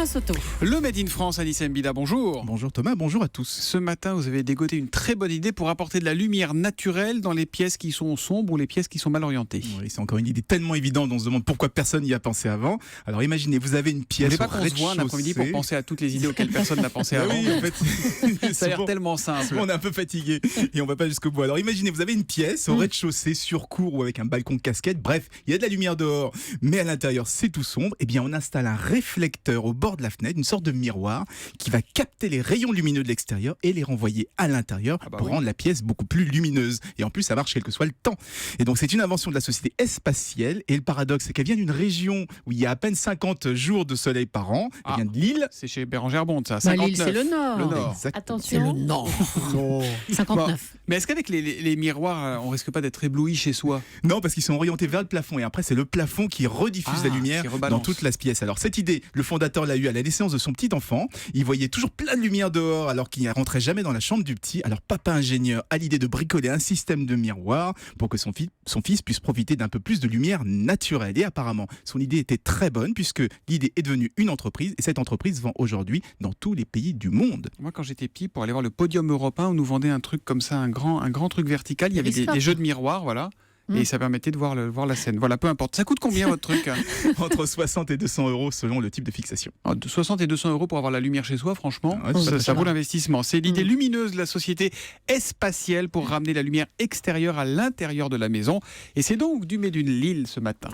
Thomas Soto. Le Made in France, Alice Mbida, bonjour. Bonjour Thomas, bonjour à tous. Ce matin, vous avez dégoté une très bonne idée pour apporter de la lumière naturelle dans les pièces qui sont sombres ou les pièces qui sont mal orientées. Oui, c'est encore une idée tellement évidente, on se demande pourquoi personne n'y a pensé avant. Alors imaginez, vous avez une pièce Vous voulez au pas qu'on se voit un après-midi pour penser à toutes les idées auxquelles personne n'a pensé avant? Oui, en fait, Ça a l'air tellement simple. On est un peu fatigué et on va pas jusqu'au bout. Alors imaginez, vous avez une pièce au rez-de-chaussée, sur cour ou avec un balcon casquette. Bref, il y a de la lumière dehors, mais à l'intérieur c'est tout sombre. Eh bien, on installe un réflecteur au bord de la fenêtre, une sorte de miroir qui va capter les rayons lumineux de l'extérieur et les renvoyer à l'intérieur pour rendre la pièce beaucoup plus lumineuse. Et en plus, ça marche quel que soit le temps. Et donc, c'est une invention de la société Espaciel. Et le paradoxe, c'est qu'elle vient d'une région où il y a à peine 50 jours de soleil par an. Elle vient de Lille. C'est chez Bérengère Bonde, ça. Bah, Lille, 59. c'est le Nord. Le Nord. Exactement. Attention. C'est le Nord. Non. 59. Mais est-ce qu'avec les miroirs, on risque pas d'être ébloui chez soi? Non, parce qu'ils sont orientés vers le plafond. Et après, c'est le plafond qui rediffuse la lumière dans toute la pièce. Alors, cette idée, le fondateur l'a eu à la naissance de son petit enfant. Il voyait toujours plein de lumière dehors alors qu'il ne rentrait jamais dans la chambre du petit. Alors, papa ingénieur a l'idée de bricoler un système de miroir pour que son fils puisse profiter d'un peu plus de lumière naturelle. Et apparemment, son idée était très bonne puisque l'idée est devenue une entreprise et cette entreprise vend aujourd'hui dans tous les pays du monde. Moi, quand j'étais petit, pour aller voir le podium européen, on nous vendait un truc comme ça, un grand truc vertical. Il y avait des jeux de miroirs, voilà. Et ça permettait de voir la scène. Voilà, peu importe. Ça coûte combien votre truc? Entre 60 et 200 euros selon le type de fixation. 60 et 200 euros pour avoir la lumière chez soi, franchement, Ouais, ça vaut l'investissement. C'est l'idée lumineuse de la société Espaciel pour ramener la lumière extérieure à l'intérieur de la maison. Et c'est donc du Made in Lille ce matin.